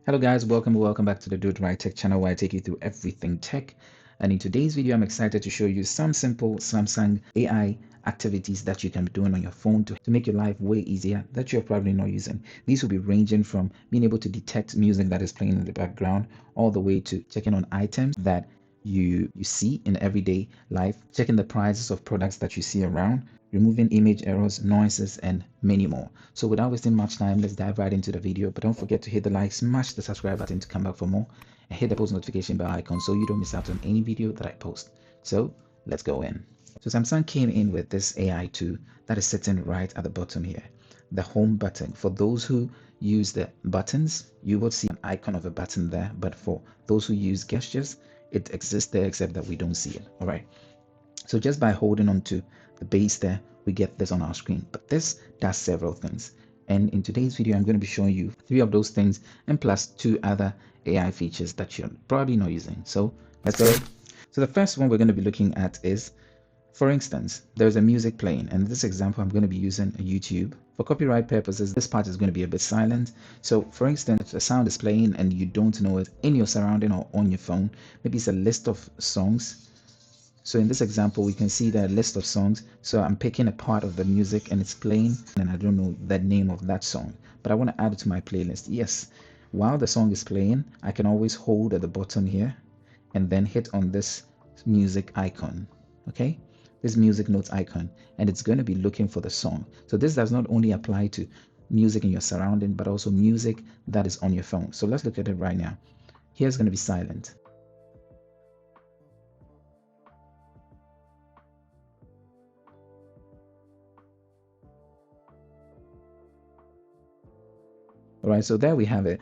Hello guys, welcome back to the Do It Right Tech channel where I take you through everything tech. And in today's video, I'm excited to show you some simple Samsung AI activities that you can be doing on your phone to make your life way easier that you're probably not using. These will be ranging from being able to detect music that is playing in the background all the way to checking on items that you see in everyday life, checking the prices of products that you see around, removing image errors, noises, and many more. So without wasting much time, let's dive right into the video. But don't forget to hit the like, smash the subscribe button to come back for more, and hit the post notification bell icon so you don't miss out on any video that I post. So let's go in. So Samsung came in with this AI tool that is sitting right at the bottom here, the home button. For those who use the buttons, you will see an icon of a button there, but for those who use gestures, it exists there except that we don't see it. All right. So just by holding on to the base there, we get this on our screen. But this does several things. And in today's video, I'm going to be showing you 3 of those things and plus 2 other AI features that you're probably not using. So let's go. So the first one we're going to be looking at is, for instance, there's a music playing. And in this example, I'm going to be using a YouTube. For copyright purposes, this part is going to be a bit silent. So for instance, if a sound is playing and you don't know it in your surrounding or on your phone, maybe it's a list of songs. So in this example, we can see the list of songs. So I'm picking a part of the music and it's playing and I don't know the name of that song, but I want to add it to my playlist. Yes, while the song is playing, I can always hold at the bottom here and then hit on this music icon. Okay, this music notes icon, and it's going to be looking for the song. So this does not only apply to music in your surrounding, but also music that is on your phone. So let's look at it right now. Here's going to be silent. All right, so there we have it.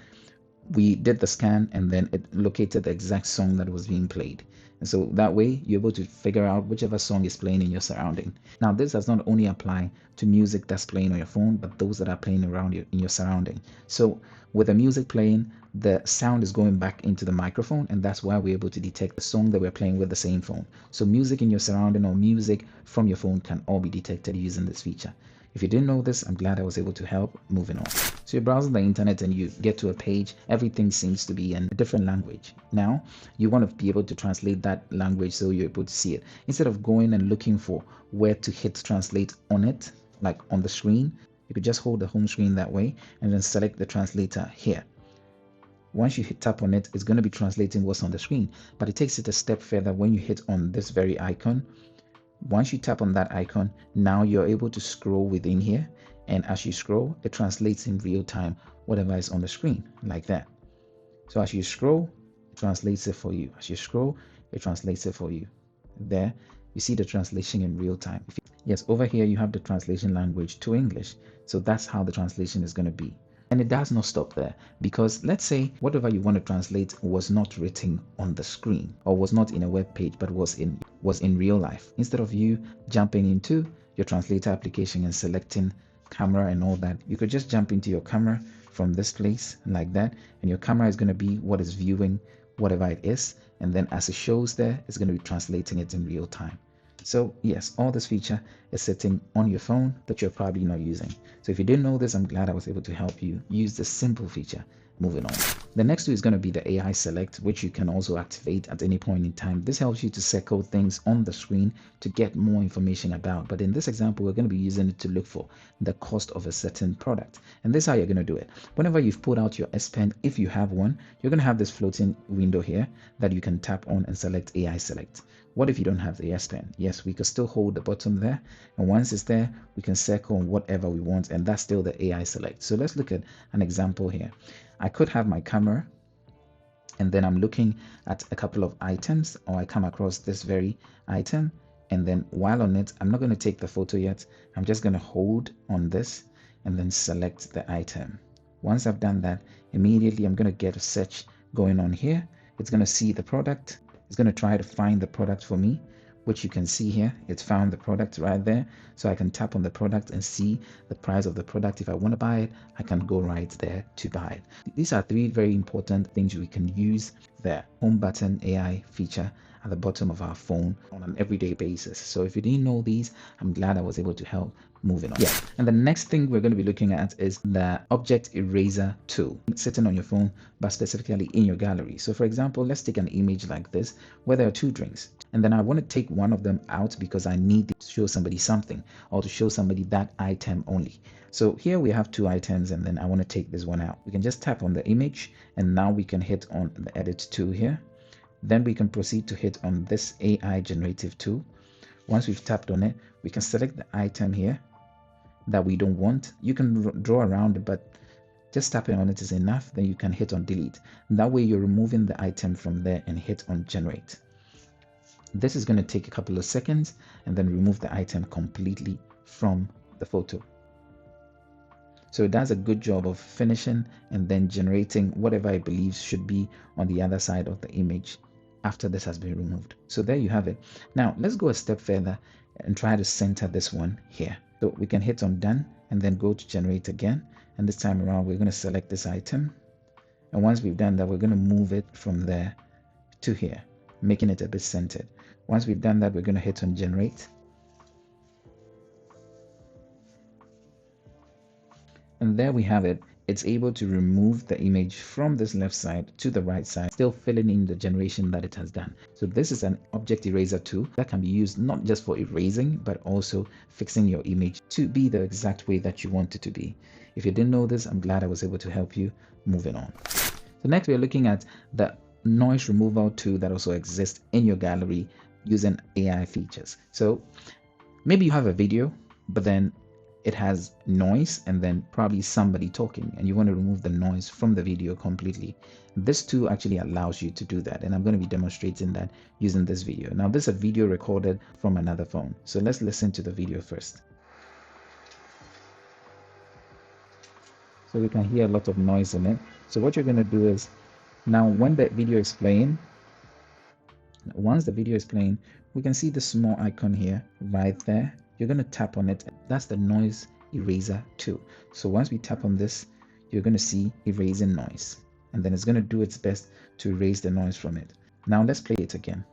We did the scan and then it located the exact song that was being played. And so that way you're able to figure out whichever song is playing in your surrounding. Now, this does not only apply to music that's playing on your phone, but those that are playing around you in your surrounding. So with the music playing, the sound is going back into the microphone, and that's why we're able to detect the song that we're playing with the same phone. So music in your surrounding or music from your phone can all be detected using this feature. If you didn't know this, I'm glad I was able to help. Moving on. So you're browsing the internet and you get to a page, everything seems to be in a different language. Now, you want to be able to translate that language so you're able to see it. Instead of going and looking for where to hit translate on it, like on the screen, you could just hold the home screen that way and then select the translator here. Once you hit tap on it, it's going to be translating what's on the screen, but it takes it a step further when you hit on this very icon. Once you tap on that icon, now you're able to scroll within here, and as you scroll, it translates in real time whatever is on the screen, like that. So as you scroll, it translates it for you. As you scroll, it translates it for you. There, you see the translation in real time. Yes, over here you have the translation language to English. So that's how the translation is going to be. And it does not stop there, because let's say whatever you want to translate was not written on the screen or was not in a web page but was in real life. Instead of you jumping into your translator application and selecting camera and all that, you could just jump into your camera from this place like that, and your camera is going to be what is viewing whatever it is, and then as it shows there, it's going to be translating it in real time. So yes, all this feature is sitting on your phone that you're probably not using. So if you didn't know this, I'm glad I was able to help you use this simple feature. Moving on. The next two is going to be the AI select, which you can also activate at any point in time. This helps you to circle things on the screen to get more information about. But in this example, we're going to be using it to look for the cost of a certain product. And this is how you're going to do it. Whenever you've put out your S Pen, if you have one, you're going to have this floating window here that you can tap on and select AI select. What if you don't have the S Pen? Yes, we can still hold the button there, and once it's there, we can circle on whatever we want, and that's still the AI select. So let's look at an example here. I could have my camera, and then I'm looking at a couple of items, or I come across this very item, and then while on it, I'm not going to take the photo yet. I'm just going to hold on this and then select the item. Once I've done that, immediately I'm going to get a search going on here. It's going to see the product. It's going to try to find the product for me, which you can see here. It's found the product right there. So I can tap on the product and see the price of the product. If I want to buy it, I can go right there to buy it. These are 3 very important things we can use the home button AI feature at the bottom of our phone on an everyday basis. So if you didn't know these, I'm glad I was able to help. Moving on. Yeah. And the next thing we're going to be looking at is the object eraser tool sitting on your phone, but specifically in your gallery. So for example, let's take an image like this where there are two drinks, and then I want to take one of them out because I need to show somebody something or to show somebody that item only. So here we have two items, and then I want to take this one out. We can just tap on the image, and now we can hit on the edit tool here. Then we can proceed to hit on this AI generative tool. Once we've tapped on it, we can select the item here that we don't want. You can draw around it, but just tapping on it is enough. Then you can hit on delete. That way you're removing the item from there and hit on generate. This is going to take a couple of seconds and then remove the item completely from the photo. So it does a good job of finishing and then generating whatever it believes should be on the other side of the image after this has been removed. So there you have it. Now let's go a step further and try to center this one here. So we can hit on done and then go to generate again. And this time around, we're going to select this item. And once we've done that, we're going to move it from there to here, making it a bit centered. Once we've done that, we're going to hit on generate. And there we have it. It's able to remove the image from this left side to the right side, still filling in the generation that it has done. So this is an object eraser tool that can be used not just for erasing, but also fixing your image to be the exact way that you want it to be. If you didn't know this, I'm glad I was able to help you. Moving on. So next we're looking at the noise removal tool that also exists in your gallery using AI features. So maybe you have a video, but then it has noise and then probably somebody talking, and you want to remove the noise from the video completely. This tool actually allows you to do that, and I'm going to be demonstrating that using this video. Now this is a video recorded from another phone, so let's listen to the video first. So you can hear a lot of noise in it. So what you're going to do is, now when the video is playing, once the video is playing, we can see the small icon here right there. You're going to tap on it. That's the noise eraser tool. So once we tap on this, you're going to see erasing noise, and then it's going to do its best to erase the noise from it. Now let's play it again.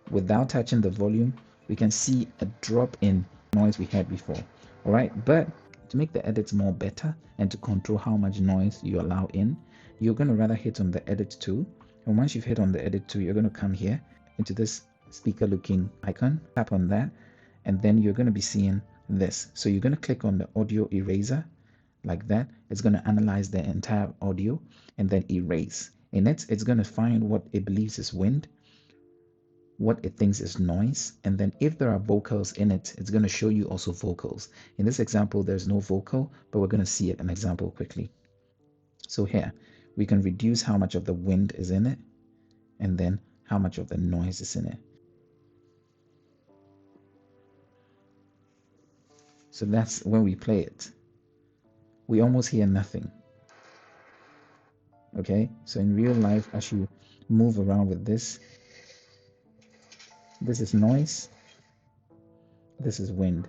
Without touching the volume, we can see a drop in noise we had before. All right, but to make the edits more better and to control how much noise you allow in, you're going to rather hit on the edit tool. And once you've hit on the edit tool, you're going to come here into this speaker looking icon, tap on that, and then you're going to be seeing this. So you're going to click on the audio eraser like that. It's going to analyze the entire audio and then erase. In it, it's going to find what it believes is wind, what it thinks is noise, and then if there are vocals in it, it's going to show you also vocals. In this example, there's no vocal, but we're going to see an example quickly. So here we can reduce how much of the wind is in it and then how much of the noise is in it. So that's when we play it. We almost hear nothing. Okay, so in real life, as you move around with this, this is noise, this is wind.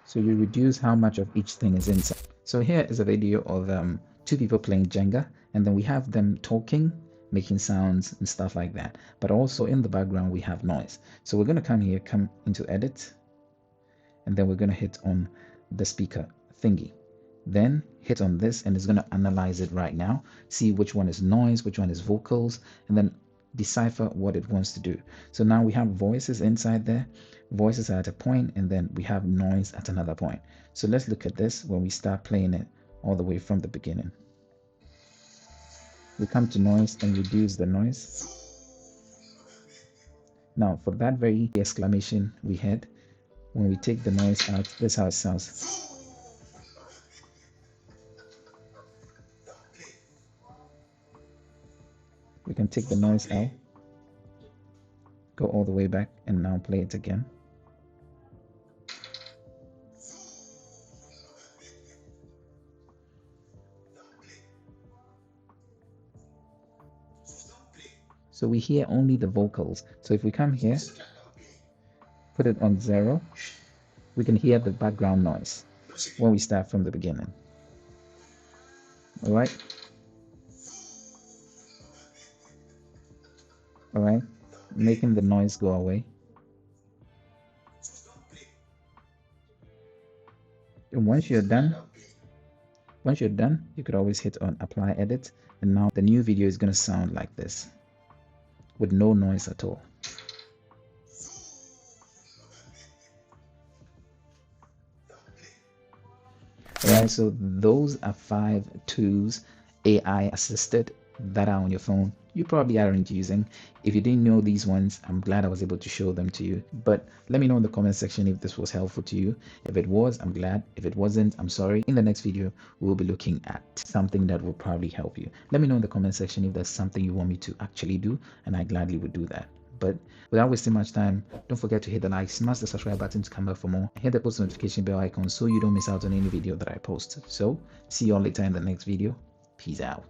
So you reduce how much of each thing is inside. So here is a video of two people playing Jenga, and then we have them talking, making sounds and stuff like that. But also in the background, we have noise. So we're going to come here, come into edit, and then we're going to hit on the speaker thingy. Then hit on this, and it's going to analyze it right now, see which one is noise, which one is vocals, and then decipher what it wants to do. So now we have voices inside there. Voices are at a point, and then we have noise at another point. So let's look at this when we start playing it all the way from the beginning. We come to noise and reduce the noise. Now for that very exclamation we had, when we take the noise out, this is how it sounds. We can take the noise out, go all the way back, and now play it again. So we hear only the vocals. So if we come here, put it on 0, we can hear the background noise when we start from the beginning. All right. All right, making the noise go away. And once you're done, you could always hit on apply edit, and now the new video is going to sound like this with no noise at all. Right, so those are 5 tools, AI assisted, that are on your phone you probably aren't using. If you didn't know these ones, I'm glad I was able to show them to you. But let me know in the comment section if this was helpful to you. If it was, I'm glad. If it wasn't, I'm sorry. In the next video, we'll be looking at something that will probably help you. Let me know in the comment section if there's something you want me to actually do, and I gladly would do that. But without wasting much time, don't forget to hit the like, smash the subscribe button to come back for more, hit the post notification bell icon so you don't miss out on any video that I post. So see you all later in the next video. Peace out.